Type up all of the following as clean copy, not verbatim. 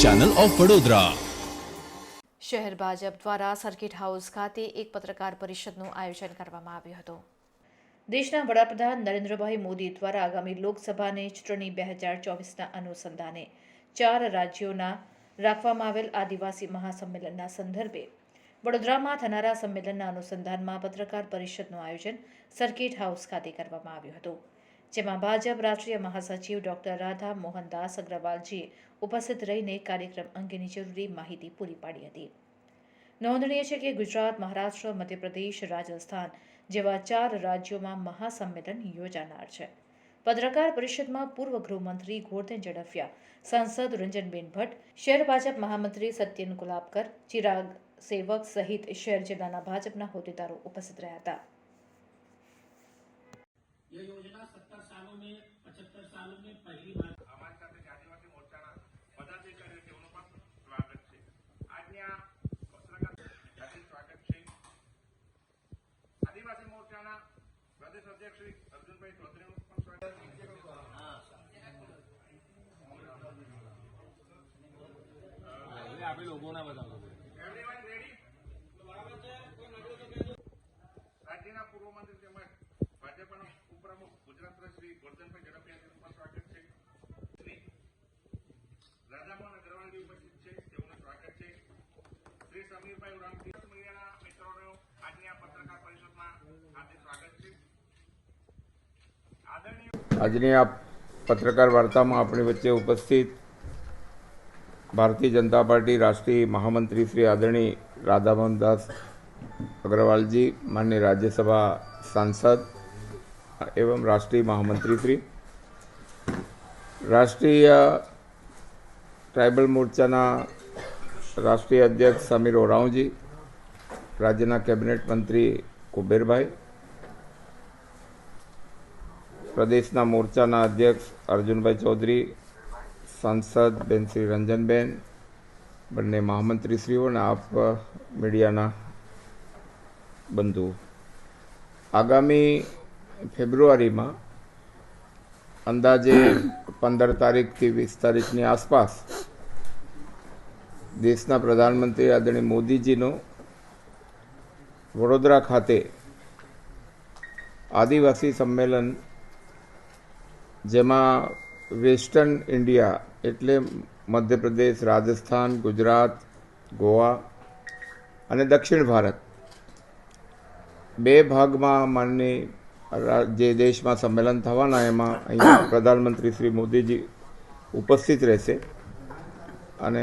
Channel of Vadodara. શહેર ભાજપ દ્વારા circuit house ખાતે એક પત્રકાર પરિષદનું આયોજન કરવામાં આવ્યું હતું। દેશના વડાપ્રધાન નરેન્દ્રભાઈ મોદી દ્વારા આગામી લોકસભાની ચૂંટણી 2024ના અનુસંધાને 4 રાજ્યોના રાખવામાં આવેલ આદિવાસી મહાસંમેલનના સંદર્ભે વડોદરામાં થનારા સંમેલનના અનુસંધાનમાં પત્રકાર પરિષદનું આયોજન સર્કિટ હાઉસ ખાતે કરવામાં આવ્યું હતું, જેમાં ભાજપ રાષ્ટ્રીય મહાસચિવ ડોક્ટર રાધા મોહનદાસ અગ્રવાલજીએ ઉપસ્થિત રહીને કાર્યક્રમ અંગેની જરૂરી માહિતી પૂરી પાડી હતી। નોંધનીય છે કે ગુજરાત, મહારાષ્ટ્ર, મધ્યપ્રદેશ, રાજસ્થાન જેવા 4 રાજ્યોમાં મહાસંમેલન યોજાનાર છે। પત્રકાર પરિષદમાં પૂર્વ ગૃહમંત્રી ગોરધન ઝડફિયા, સાંસદ રંજનબેન ભટ્ટ, શહેર ભાજપ મહામંત્રી સત્યન ગુલાબકર, ચિરાગ સેવક સહિત શહેર જિલ્લાના ભાજપના હોદ્દેદારો ઉપસ્થિત રહ્યા હતા। ये योजना 70 सालों में 75 सालों में पहली बार हमारे साथ आदिवासी मोर्चाना पदाधिकारी तेओનું પણ સ્વાગત છે। આજના પત્રકાર જાતિ સ્વાગત છે। આદિવાસી મોરચાના પ્રદેશ અધ્યક્ષ શ્રી અર્જુનભાઈ ચૌધરીનું પણ સ્વાગત છે। આપણે લોકોના બતાવો એવરીવન રેડી? રાજ્યના પૂર્વ મંત્રી તેમજ ભાજપના ઉપપ્રમુખ ગુજરાત શ્રી ગોરધનભાઈ ઝડફિયાનું પણ સ્વાગત છે। રાધામોહન અગ્રવાલજી ઉપસ્થિત છે, તેઓનું સ્વાગત છે। શ્રી સમીરભાઈ ઉરામજી મીડિયાના મિત્રોનું આજની આ પત્રકાર પરિષદમાં હાર્દિક સ્વાગત છે। આજની આ પત્રકાર વાર્તામાં આપણી વચ્ચે ઉપસ્થિત ભારતીય જનતા પાર્ટી રાષ્ટ્રીય મહામંત્રી શ્રી આદરણીય રાધામોહનદાસ अग्रवाल जी, माननीय राज्यसभा सांसद एवं राष्ट्रीय महामंत्री श्री, राष्ट्रीय ट्राइबल मोर्चा राष्ट्रीय अध्यक्ष समीर ओरांव जी, राज्य कैबिनेट मंत्री कुबेर भाई, प्रदेश मोर्चा अध्यक्ष अर्जुन भाई चौधरी, सांसद बेन श्री रंजनबेन, बने महामंत्री श्रीओ ने आप मीडिया बंधु, आगामी फेब्रुआरी में अंदाजे 15 तारीख थी 20 तारीख की आसपास देशना प्रधानमंत्री आदरणीय मोदीजी नो वडोदरा खाते आदिवासी सम्मेलन, जेमा वेस्टर्न इंडिया एटले मध्य प्रदेश, राजस्थान, गुजरात, गोवा अने दक्षिण भारत बे भाग में माननी जे देश में सम्मेलन थवाना एमां अहींया प्रधानमंत्री श्री मोदी जी उपस्थित रहेशे अने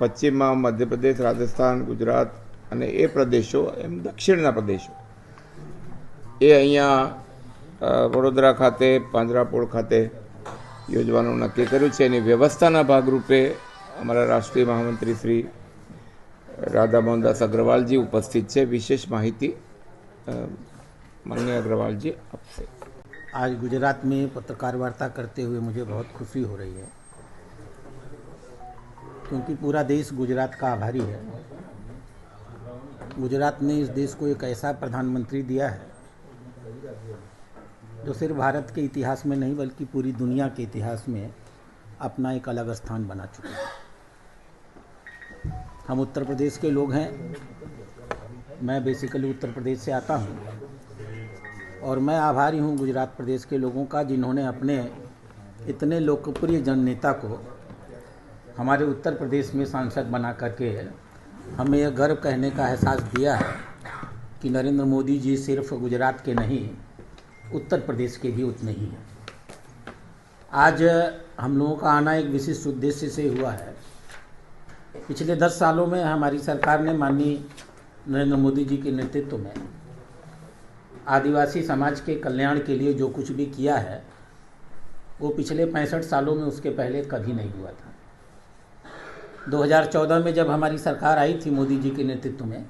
पश्चिम में मध्य प्रदेश, राजस्थान, गुजरात अने ए प्रदेशों एम दक्षिणना प्रदेशों ए अहींया वडोदरा खाते પાંજરાપોળ खाते योजवानुं नक्की कर्युं छे। एनी व्यवस्थाना भागरूपे अमरा राष्ट्रीय महामंत्री श्री राधामोहनदास अग्रवाल जी उपस्थित है। विशेष माहिती माननीय अग्रवाल जी आपसे। आज गुजरात में पत्रकार वार्ता करते हुए मुझे बहुत खुशी हो रही है, क्योंकि पूरा देश गुजरात का आभारी है। गुजरात ने इस देश को एक ऐसा प्रधानमंत्री दिया है जो सिर्फ भारत के इतिहास में नहीं बल्कि पूरी दुनिया के इतिहास में अपना एक अलग स्थान बना चुका है। हम उत्तर प्रदेश के लोग हैं, मैं बेसिकली उत्तर प्रदेश से आता हूं और मैं आभारी हूं गुजरात प्रदेश के लोगों का, जिन्होंने अपने इतने लोकप्रिय जननेता को हमारे उत्तर प्रदेश में सांसद बना करके हमें यह गर्व कहने का एहसास दिया है कि नरेंद्र मोदी जी सिर्फ गुजरात के नहीं, उत्तर प्रदेश के भी उतने ही हैं। आज हम लोगों का आना एक विशिष्ट उद्देश्य से हुआ है। पिछले 10 सालों में हमारी सरकार ने माननीय नरेंद्र मोदी जी के नेतृत्व में आदिवासी समाज के कल्याण के लिए जो कुछ भी किया है वो पिछले 65 सालों में उसके पहले कभी नहीं हुआ था। 2014 में जब हमारी सरकार आई थी मोदी जी के नेतृत्व में,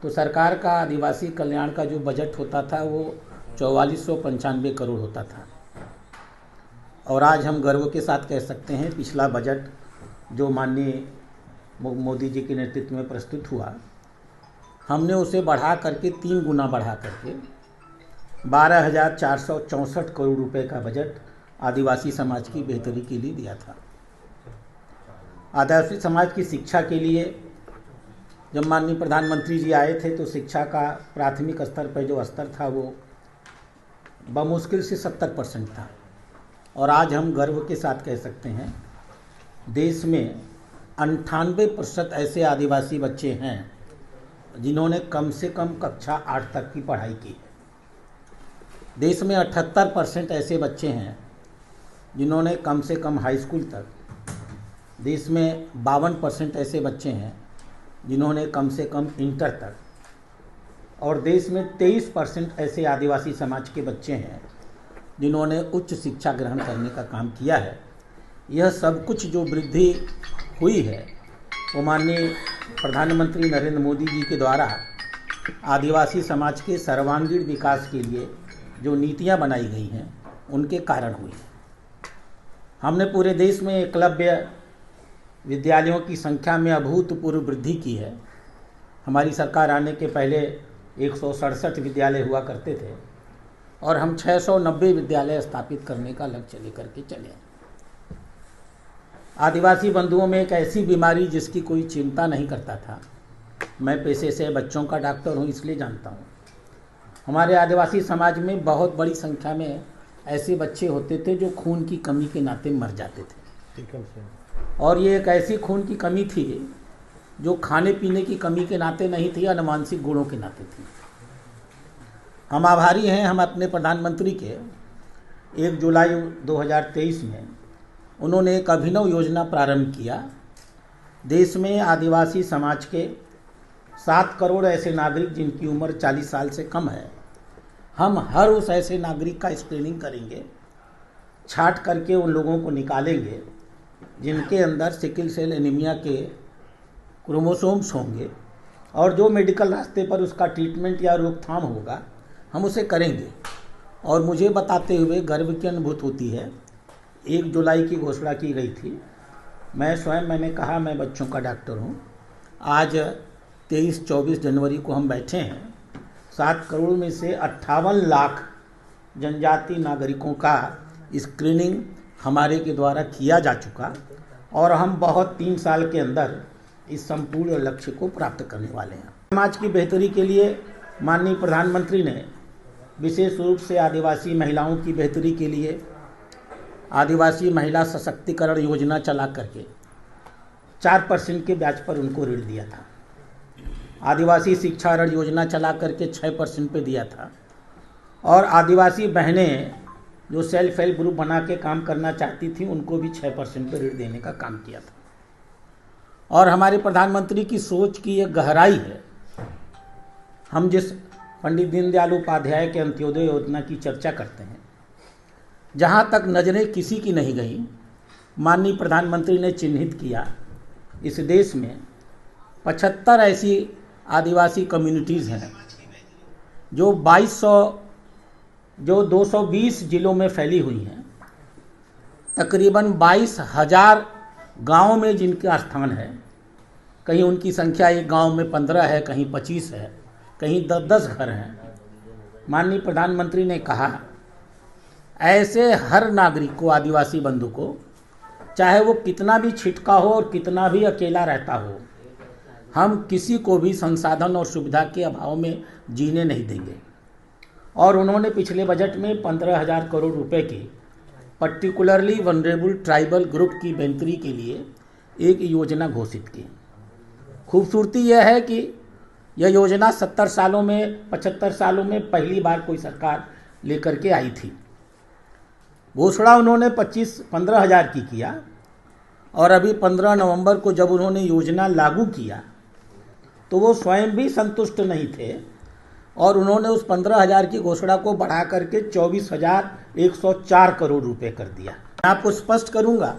तो सरकार का आदिवासी कल्याण का जो बजट होता था वो 4495 करोड़ होता था। और आज हम गर्व के साथ कह सकते हैं पिछला बजट जो माननीय मोदी जी के नेतृत्व में प्रस्तुत हुआ, हमने उसे बढ़ा करके 3 गुना बढ़ा करके 12,464 करोड़ रुपए का बजट आदिवासी समाज की बेहतरी के लिए दिया था। आदिवासी समाज की शिक्षा के लिए जब माननीय प्रधानमंत्री जी आए थे तो शिक्षा का प्राथमिक स्तर पर जो स्तर था वो बमुश्किल से 70% था। और आज हम गर्व के साथ कह सकते हैं देश में 98% ऐसे आदिवासी बच्चे हैं जिन्होंने कम से कम कक्षा 8 तक की पढ़ाई की है। देश में 78% ऐसे बच्चे हैं जिन्होंने कम से कम हाई स्कूल तक, देश में 52% ऐसे बच्चे हैं जिन्होंने कम से कम इंटर तक, और देश में 23% ऐसे आदिवासी समाज के बच्चे हैं जिन्होंने उच्च शिक्षा ग्रहण करने का काम किया है। यह सब कुछ जो वृद्धि हुई है वो माननीय प्रधानमंत्री नरेंद्र मोदी जी के द्वारा आदिवासी समाज के सर्वांगीण विकास के लिए जो नीतियां बनाई गई हैं उनके कारण हुई है। हमने पूरे देश में एकलव्य विद्यालयों की संख्या में अभूतपूर्व वृद्धि की है। हमारी सरकार आने के पहले 167 विद्यालय हुआ करते थे और हम 690 विद्यालय स्थापित करने का लक्ष्य लेकर के चले। आदिवासी बंधुओं में एक ऐसी बीमारी जिसकी कोई चिंता नहीं करता था। मैं पेशे से बच्चों का डॉक्टर हूँ इसलिए जानता हूँ। हमारे आदिवासी समाज में बहुत बड़ी संख्या में ऐसे बच्चे होते थे जो खून की कमी के नाते मर जाते थे, और ये एक ऐसी खून की कमी थी जो खाने पीने की कमी के नाते नहीं थी, अनुवांशिक गुणों के नाते थी। हम आभारी हैं हम अपने प्रधानमंत्री के 1 जुलाई 2023 में उन्होंने एक अभिनव योजना प्रारंभ किया। देश में आदिवासी समाज के 7 करोड़ ऐसे नागरिक जिनकी उम्र 40 साल से कम है, हम हर उस ऐसे नागरिक का स्क्रीनिंग करेंगे, छांट करके उन लोगों को निकालेंगे जिनके अंदर सिकल सेल एनीमिया के क्रोमोसोम्स होंगे, और जो मेडिकल रास्ते पर उसका ट्रीटमेंट या रोकथाम होगा हम उसे करेंगे। और मुझे बताते हुए गर्व की अनुभूति होती है। 1 जुलाई की घोषणा की गई थी। मैंने कहा मैं बच्चों का डॉक्टर हूँ। आज 23-24 जनवरी को हम बैठे हैं। 7 करोड़ में से 58 लाख जनजाति नागरिकों का स्क्रीनिंग हमारे के द्वारा किया जा चुका, और हम बहुत 3 साल के अंदर इस संपूर्ण लक्ष्य को प्राप्त करने वाले हैं। समाज की बेहतरी के लिए माननीय प्रधानमंत्री ने विशेष रूप से आदिवासी महिलाओं की बेहतरी के लिए आदिवासी महिला सशक्तिकरण योजना चला करके 4% के ब्याज पर उनको ऋण दिया था। आदिवासी शिक्षा ऋण योजना चला करके 6% पे दिया था, और आदिवासी बहनें जो सेल्फ हेल्प ग्रुप बना के काम करना चाहती थी उनको भी 6% पे ऋण देने का काम किया था। और हमारे प्रधानमंत्री की सोच की एक गहराई है। हम जिस पंडित दीनदयाल उपाध्याय के अंत्योदय योजना की चर्चा करते हैं, जहाँ तक नजरें किसी की नहीं गई, माननीय प्रधानमंत्री ने चिन्हित किया इस देश में 75 ऐसी आदिवासी कम्युनिटीज़ हैं जो 220 जिलों में फैली हुई हैं। तकरीबन 22,000 गाँव में जिनका स्थान है। कहीं उनकी संख्या एक गांव में 15 है, कहीं 25 है, कहीं 10-10 घर हैं। माननीय प्रधानमंत्री ने कहा ऐसे हर नागरिक को, आदिवासी बंधु को, चाहे वो कितना भी छिटका हो और कितना भी अकेला रहता हो, हम किसी को भी संसाधन और सुविधा के अभाव में जीने नहीं देंगे। और उन्होंने पिछले बजट में 15,000 करोड़ रुपए की पर्टिकुलरली वनरेबल ट्राइबल ग्रुप की बेहतरी के लिए एक योजना घोषित की। खूबसूरती यह है कि यह योजना 75 सालों में पहली बार कोई सरकार लेकर के आई थी। घोषणा उन्होंने 15,000 की किया, और अभी 15 नवंबर को जब उन्होंने योजना लागू किया तो वो स्वयं भी संतुष्ट नहीं थे, और उन्होंने उस 15,000 की घोषणा को बढ़ा करके 24,104 करोड़ रुपए कर दिया। मैं आपको स्पष्ट करूंगा,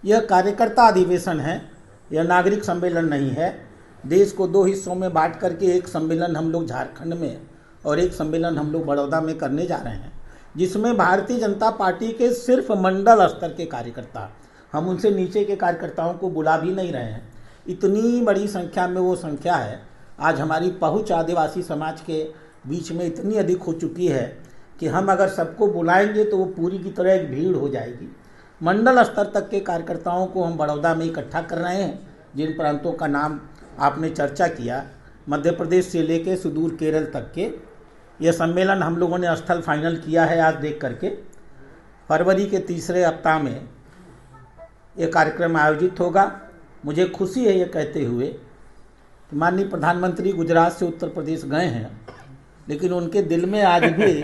यह कार्यकर्ता अधिवेशन है, यह नागरिक सम्मेलन नहीं है। देश को 2 हिस्सों में बांट करके एक सम्मेलन हम लोग झारखंड में और एक सम्मेलन हम लोग बड़ौदा में करने जा रहे हैं, जिसमें भारतीय जनता पार्टी के सिर्फ मंडल स्तर के कार्यकर्ता, हम उनसे नीचे के कार्यकर्ताओं को बुला भी नहीं रहे हैं। इतनी बड़ी संख्या में वो संख्या है। आज हमारी पहुंच आदिवासी समाज के बीच में इतनी अधिक हो चुकी है कि हम अगर सबको बुलाएंगे तो वो पूरी की तरह एक भीड़ हो जाएगी। मंडल स्तर तक के कार्यकर्ताओं को हम बड़ौदा में इकट्ठा कर रहे हैं। जिन प्रांतों का नाम आपने चर्चा किया, मध्य प्रदेश से लेकर सुदूर केरल तक के, यह सम्मेलन हम लोगों ने स्थल फाइनल किया है आज देख करके। फरवरी के तीसरे हफ्ता में ये कार्यक्रम आयोजित होगा। मुझे खुशी है ये कहते हुए कि माननीय प्रधानमंत्री गुजरात से उत्तर प्रदेश गए हैं, लेकिन उनके दिल में आज भी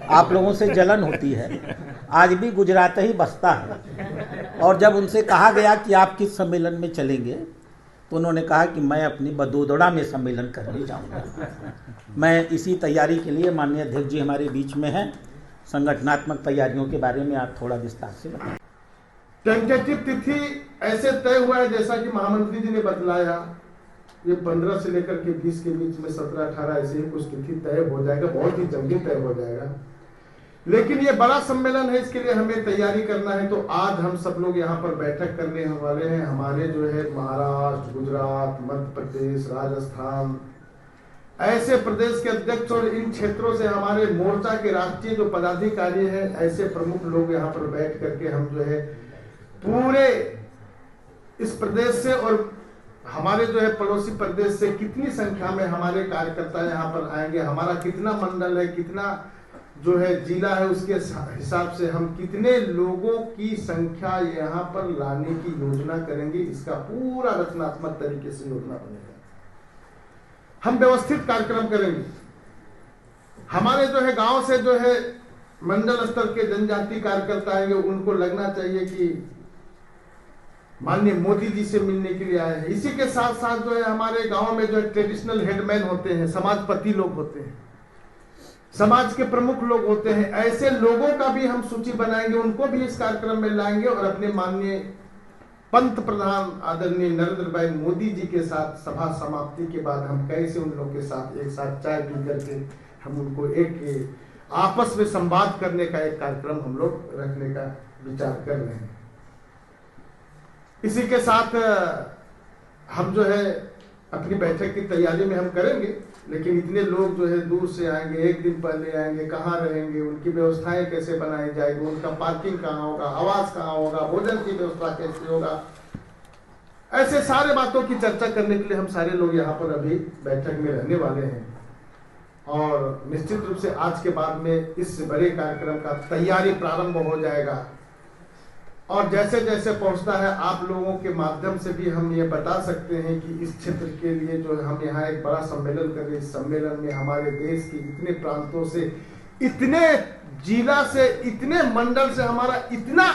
आप लोगों से जलन होती है, आज भी गुजरात ही बसता है। और जब उनसे कहा गया कि आप किस सम्मेलन में चलेंगे, तो उन्होंने कहा कि मैं अपनी बदोदड़ा में सम्मेलन करने जाऊंगा। मैं इसी तैयारी के लिए, माननीय अध्यक्ष जी हमारे बीच में हैं, संगठनात्मक तैयारियों के बारे में आप थोड़ा विस्तार से बताएं। टेंटेटिव तिथि ऐसे तय हुआ है जैसा कि महामंत्री जी ने बतलाया, ये 15 से लेकर के 20 के बीच में 17-18 ऐसे ही कुछ तिथि तय हो जाएगा, बहुत ही जल्दी तय हो जाएगा। लेकिन ये बड़ा सम्मेलन है, इसके लिए हमें तैयारी करना है। तो आज हम सब लोग यहाँ पर बैठक करने वाले हैं। हमारे जो है महाराष्ट्र, गुजरात, मध्य प्रदेश, राजस्थान, ऐसे प्रदेश के अध्यक्ष और इन क्षेत्रों से हमारे मोर्चा के राष्ट्रीय जो पदाधिकारी हैं, ऐसे प्रमुख लोग यहाँ पर बैठ करके हम जो है पूरे इस प्रदेश से और हमारे जो है पड़ोसी प्रदेश से कितनी संख्या में हमारे कार्यकर्ता यहाँ पर आएंगे, हमारा कितना मंडल है, कितना जो है जिला है, उसके हिसाब से हम कितने लोगों की संख्या यहाँ पर लाने की योजना करेंगे, इसका पूरा रचनात्मक तरीके से योजना बनेगा। हम व्यवस्थित कार्यक्रम करेंगे। हमारे जो है गांव से जो है मंडल स्तर के जनजाति कार्यकर्ता आएंगे, उनको लगना चाहिए कि माननीय मोदी जी से मिलने के लिए आए हैं। इसी के साथ साथ जो है हमारे गांव में जो है ट्रेडिशनल हेडमैन होते हैं, समाजपति लोग होते हैं, समाज के प्रमुख लोग होते हैं, ऐसे लोगों का भी हम सूची बनाएंगे, उनको भी इस कार्यक्रम में लाएंगे और अपने माननीय पंत प्रधान आदरणीय नरेंद्र भाई मोदी जी के साथ सभा समाप्ति के बाद हम कैसे उन लोगों के साथ एक साथ चाय पी करके हम उनको एक आपस में संवाद करने का एक कार्यक्रम हम लोग रखने का विचार कर रहे हैं। इसी के साथ हम जो है अपनी बैठक की तैयारी में हम करेंगे, लेकिन इतने लोग जो है दूर से आएंगे, एक दिन पहले आएंगे, कहाँ रहेंगे, उनकी व्यवस्थाएं कैसे बनाई जाएगी, उनका पार्किंग कहाँ होगा, आवास कहाँ होगा, भोजन की व्यवस्था कैसे होगा, ऐसे सारे बातों की चर्चा करने के लिए हम सारे लोग यहाँ पर अभी बैठक में रहने वाले हैं। और निश्चित रूप से आज के बाद में इस बड़े कार्यक्रम का तैयारी प्रारंभ हो जाएगा और जैसे जैसे पहुंचता है आप लोगों के माध्यम से भी हम ये बता सकते हैं कि इस क्षेत्र के लिए जो हम यहाँ एक बड़ा सम्मेलन कर रहे हैं। इस सम्मेलन में हमारे देश के इतने प्रांतों से, इतने जिला से, इतने मंडल से, हमारा इतना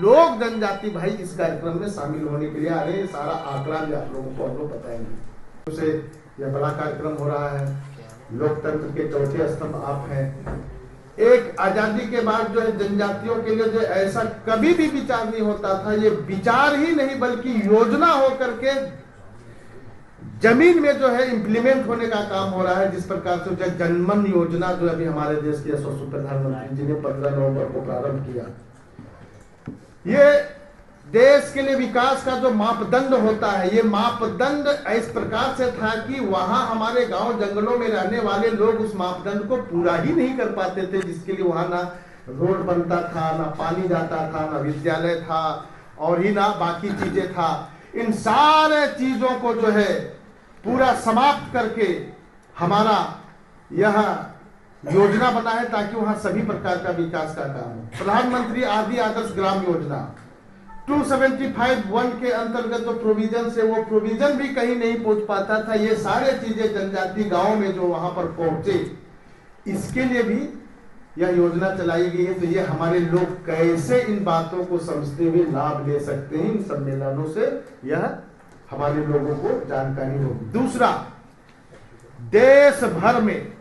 लोग जनजाति भाई इस कार्यक्रम में शामिल होने के लिए आ रहे हैं। सारा आंकड़ा भी आप लोगों को हम लोग बताएंगे। उसे यह बड़ा कार्यक्रम हो रहा है। लोकतंत्र के चौथे स्तंभ आप हैं। एक आजादी के बाद जो है जनजातियों के लिए जो ऐसा कभी भी विचार नहीं होता था, ये विचार ही नहीं बल्कि योजना होकर के जमीन में जो है इम्प्लीमेंट होने का काम हो रहा है। जिस प्रकार से जो जनमन योजना जो अभी हमारे देश के यशस्वी प्रधानमंत्री जी ने 15 नवंबर को प्रारंभ किया, ये देश के लिए विकास का जो मापदंड होता है, ये मापदंड इस प्रकार से था कि वहां हमारे गांव जंगलों में रहने वाले लोग उस मापदंड को पूरा ही नहीं कर पाते थे, जिसके लिए वहां ना रोड बनता था, ना पानी जाता था, ना विद्यालय था और ही ना बाकी चीजें था। इन सारे चीजों को जो है पूरा समाप्त करके हमारा यह योजना बना है ताकि वहां सभी प्रकार का विकास का काम हो। प्रधानमंत्री आदि आदर्श ग्राम योजना 275(1) के अंतर्गत जो प्रोविजन है, वो प्रोविजन भी कहीं नहीं पहुंच पाता था। ये सारे चीजें जनजाति गांव में जो वहां पर पहुंचे, इसके लिए भी यह योजना चलाई गई है। तो ये हमारे लोग कैसे इन बातों को समझते हुए लाभ ले सकते हैं, इन सम्मेलनों से यह हमारे लोगों को जानकारी होगी। दूसरा, देश भर में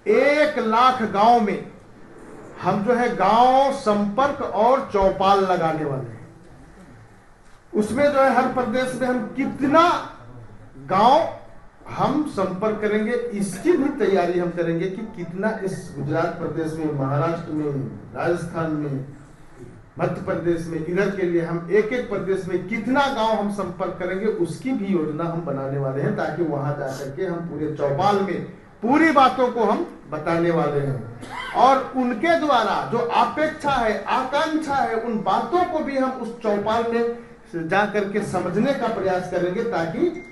1 लाख गांव में हम जो है गांव संपर्क और चौपाल लगाने वाले हैं। उसमें जो है हर प्रदेश में हम कितना गांव हम संपर्क करेंगे, इसकी भी तैयारी हम करेंगे कि कितना इस गुजरात प्रदेश में, महाराष्ट्र में, राजस्थान में, मध्य प्रदेश में, इधर के लिए हम एक एक प्रदेश में कितना गांव हम संपर्क करेंगे, उसकी भी योजना हम बनाने वाले हैं ताकि वहां जाकर के हम पूरे चौपाल में पूरी बातों को हम बताने वाले हैं। और उनके द्वारा जो अपेक्षा है, आकांक्षा है, उन बातों को भी हम उस चौपाल में जा करके समझने का प्रयास करेंगे, ताकि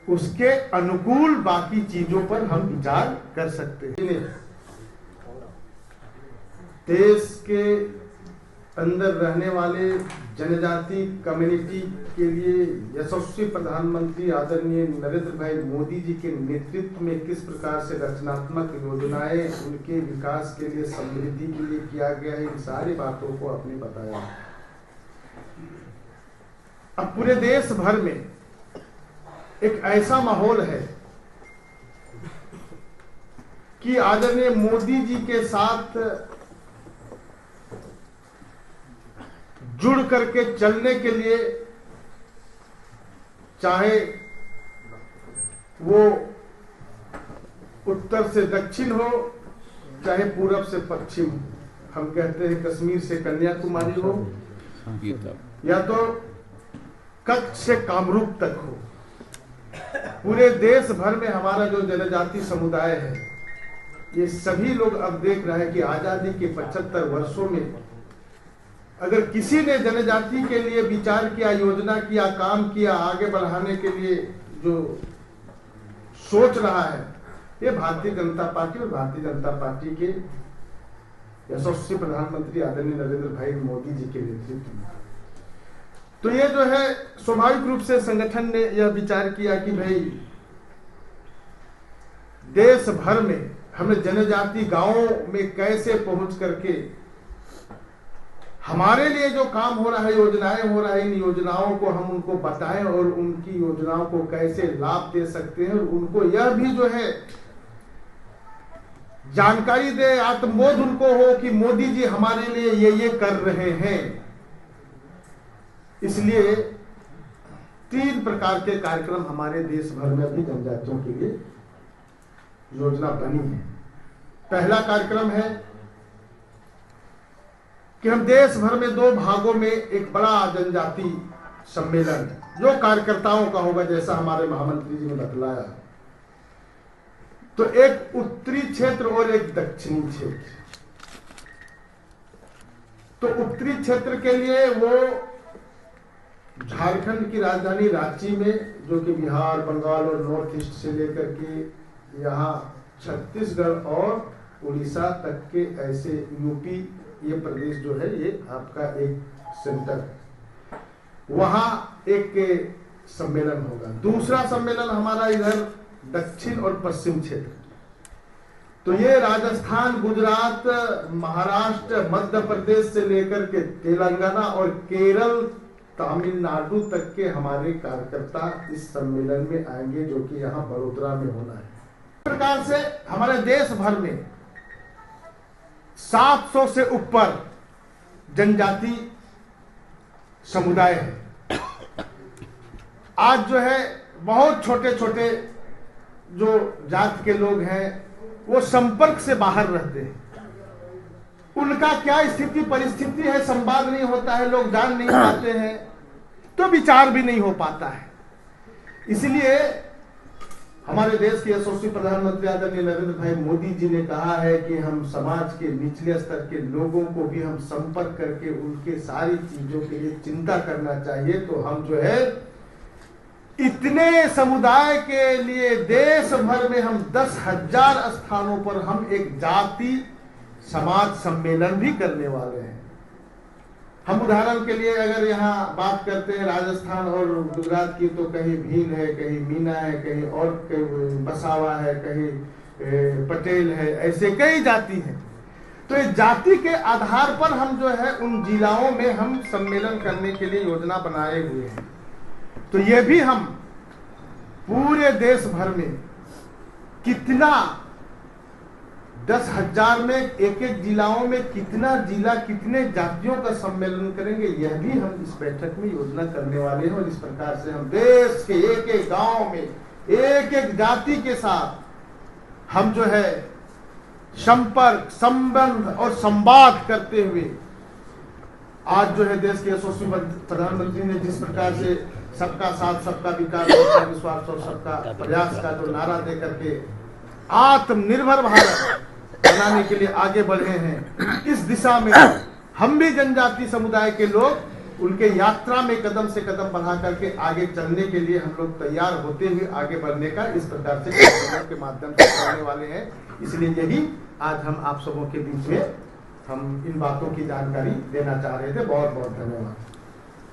उसके अनुकूल बाकी चीजों पर हम विचार कर सकते हैं। देश के अंदर रहने वाले जनजाति कम्युनिटी के लिए यशस्वी प्रधानमंत्री आदरणीय नरेंद्र भाई मोदी जी के नेतृत्व में किस प्रकार से रचनात्मक योजनाएं उनके विकास के लिए, समृद्धि के लिए किया गया है, इन सारी बातों को आपने बताया। अब पूरे देश भर में एक ऐसा माहौल है कि आदरणीय मोदी जी के साथ जुड़ करके चलने के लिए, चाहे वो उत्तर से दक्षिण हो, चाहे पूरब से पश्चिम, हम कहते हैं कश्मीर से कन्याकुमारी हो, या तो कच्छ से कामरूप तक हो, पूरे देश भर में हमारा जो जनजाति समुदाय है, ये सभी लोग अब देख रहे हैं कि आजादी के 75 वर्षों में अगर किसी ने जनजाति के लिए विचार किया, योजना किया, काम किया, आगे बढ़ाने के लिए जो सोच रहा है, ये भारतीय जनता पार्टी और भारतीय जनता पार्टी के यशस्वी प्रधानमंत्री आदरणीय नरेंद्र भाई मोदी जी के नेतृत्व में। तो ये जो है स्वाभाविक रूप से संगठन ने यह विचार किया कि भाई देश भर में हमें जनजाति गांवों में कैसे पहुंच करके हमारे लिए जो काम हो रहा है, योजनाएं हो रहा है, इन योजनाओं को हम उनको बताएं और उनकी योजनाओं को कैसे लाभ दे सकते हैं, और उनको यह भी जो है जानकारी दे, आत्मबोध उनको हो कि मोदी जी हमारे लिए ये कर रहे हैं। इसलिए 3 प्रकार के कार्यक्रम हमारे देश भर में अभी जनजातियों के लिए योजना बनी है। पहला कार्यक्रम है कि हम देश भर में 2 भागों में एक बड़ा जनजाति सम्मेलन, जो कार्यकर्ताओं का होगा, जैसा हमारे महामंत्री जी ने बतलाया, तो एक उत्तरी क्षेत्र और एक दक्षिणी क्षेत्र। तो उत्तरी क्षेत्र के लिए वो झारखंड की राजधानी रांची में, जो कि बिहार, बंगाल और नॉर्थ ईस्ट से लेकर के यहाँ छत्तीसगढ़ और उड़ीसा तक के ऐसे यूपी, ये प्रदेश जो है ये आपका एक सेंटर है, वहां एक सम्मेलन होगा। दूसरा सम्मेलन हमारा इधर दक्षिण और पश्चिम क्षेत्र, तो ये राजस्थान, गुजरात, महाराष्ट्र, मध्य प्रदेश से लेकर के तेलंगाना और केरल, तमिलनाडु तक के हमारे कार्यकर्ता इस सम्मेलन में आएंगे, जो कि यहाँ बड़ोदरा में होना है। इस प्रकार से हमारे देश भर में 700 से ऊपर जनजाति समुदाय है। आज जो है बहुत छोटे छोटे जो जात के लोग हैं वो संपर्क से बाहर रहते हैं, उनका क्या स्थिति परिस्थिति है, संवाद नहीं होता है, लोग जान नहीं पाते हैं, तो विचार भी नहीं हो पाता है। इसलिए हमारे देश के यशस्वी प्रधानमंत्री आदरणीय नरेंद्र भाई मोदी जी ने कहा है कि हम समाज के निचले स्तर के लोगों को भी हम संपर्क करके उनके सारी चीजों के लिए चिंता करना चाहिए। तो हम जो है इतने समुदाय के लिए देश भर में हम 10,000 स्थानों पर हम एक जाति समाज सम्मेलन भी करने वाले हैं। हम उदाहरण के लिए अगर यहाँ बात करते हैं राजस्थान और गुजरात की, तो कहीं भील है, कहीं मीना है, कहीं और कहीं बसावा है, कहीं पटेल है, ऐसे कई जाति हैं। तो इस जाति के आधार पर हम जो है उन जिलाओं में हम सम्मेलन करने के लिए योजना बनाए हुए हैं। तो ये भी हम पूरे देश भर में कितना 10,000 में एक जिलाओं में कितना जिला कितने जातियों का सम्मेलन करेंगे, यह भी हम इस बैठक में योजना करने वाले हैं। और इस प्रकार से हम देश के एक एक गांव में एक एक जाति के साथ हम जो है संपर्क, संबंध और संवाद करते हुए आज जो है देश के यशस्वी प्रधानमंत्री ने जिस प्रकार से सबका साथ, सबका विकास, सबका विश्वास और सबका प्रयास का जो नारा दे करके आत्मनिर्भर भारत, बनाने के लिए आगे बढ़े हैं। इस दिशा में हम भी जनजाति समुदाय के लोग उनके यात्रा में कदम से कदम बढ़ा करके आगे चलने के लिए हम लोग तैयार होते हुए आगे बढ़ने का इस प्रकार से कार्यक्रमों के माध्यम से करने वाले हैं। इसलिए यही आज हम आप सबों के बीच में हम इन बातों की जानकारी देना चाह रहे थे। बहुत बहुत धन्यवाद।